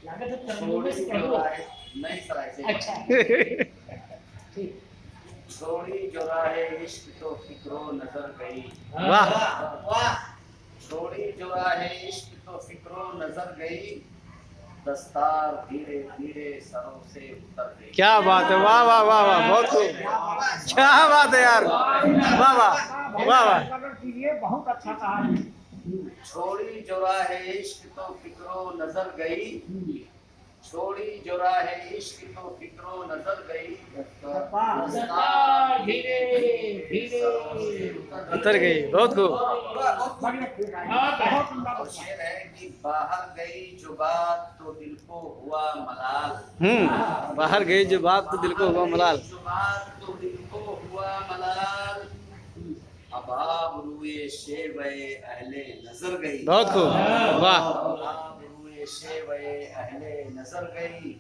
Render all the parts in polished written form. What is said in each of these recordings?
छोड़ी चौराहे नहीं सर ऐसे अच्छा ठीक। छोड़ी चौराहे इश्क तो फिक्रो नजर गई। वाह वाह छोड़ी चौराहे इश्क तो फिक्रो नजर गई। दस्तार धीरे धीरे सरों से उतर गई। क्या बात है, वाह वाह वाह वाह, बहुत खूब, क्या बात है यार, वाह वाह वाह वाह। बहुत अच्छा कहा। छोड़ी चौराहे इश्क तो फिक्रो नजर गई। छोड़ी चौराहे इश्क तो फिक्रो नजर गई। दस्तार धीरे धीरे उतर गई, बहुत खूब। बहुत और शेर है कि बाहर गई जो बात तो दिल को हुआ मलाल। बाहर गई जो बात तो दिल को हुआ मलाल। जो बात तो दिल को हुआ मलाल। अब आप रुए शेवे अहले नजर गई। बहुत खूब, वाह। अब रुए शेवे अहले नजर गई।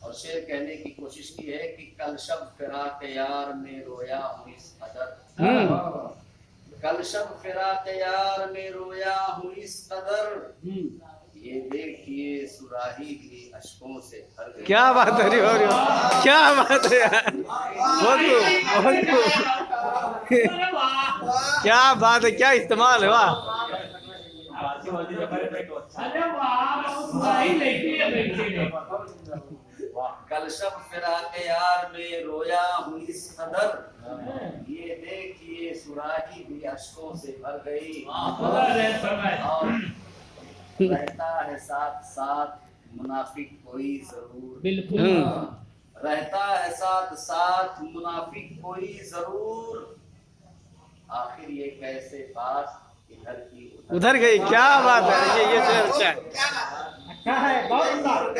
और शेर कहने की कोशिश की है कि कल शब फिराक यार में रोया हूँ इस कदर। कल शब फिराक यार में रोया हूँ इस कदर। ये देखिए सुराही भी अश्कों से भर गई। क्या बात है, अरे वाह, क्या बात है यार, बहुत खूब, बहुत खूब, क्या बात है, क्या इस्तेमाल है, वाह। अरे वाह कल शब फिराक यार में रोया हूँ इस कदर। ये देखिए सुराही भी अश्कों से भर गई। और रहता है साथ साथ मुनाफिक कोई जरूर। बिल्कुल रहता है साथ साथ मुनाफिक कोई जरूर। आखिर ये कैसे बात इधर की उधर गई, क्या बात है, ये शेर अच्छा है। अच्छा है, बहुत बहुत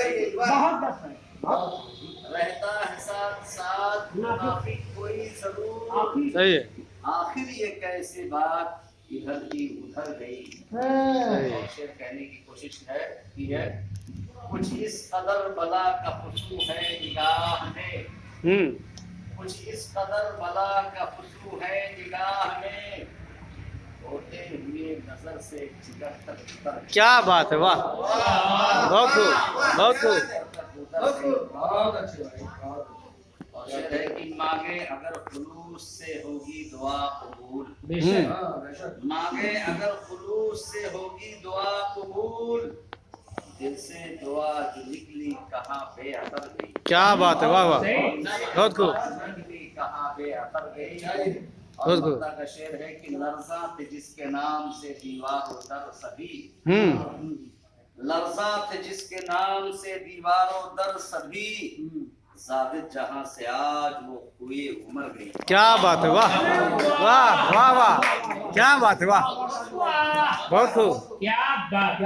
रहता है साथ साथ मुनाफिक कोई जरूर। सही है, आखिर ये कैसे बात इधर की उधर गई। शेर कहने की कोशिश की है कुछ इस कदर बला का खुशबू है निगाह में। कुछ इस कदर बला का खुशबू है निगाह में। होते हुए नजर से जिगर तक उतर गई। क्या बात है, वाह, बहुत खूब, बहुत खूब। और शेर है कि मांगे अगर खुलूस से होगी दुआ कबूल। मांगे अगर खुलूस से होगी दुआ कबूल। दिल से दुआ जो निकली कहाँ बेअसर गई। क्या बात है, वाह वाह, बहुत खूब, कहाँ बेअसर गई। और बहुत खूब। मक्ता का शेर है कि लर्जा थे जिसके नाम से दीवारों दर सभी। लर्जा थे जिसके नाम से दीवारों दर सभी। जाविद जहां से आज वो हुए उमर गई। क्या बात है, वाह वाह वाह वाह, क्या बात है, वाह, बहुत खूब। क्या बात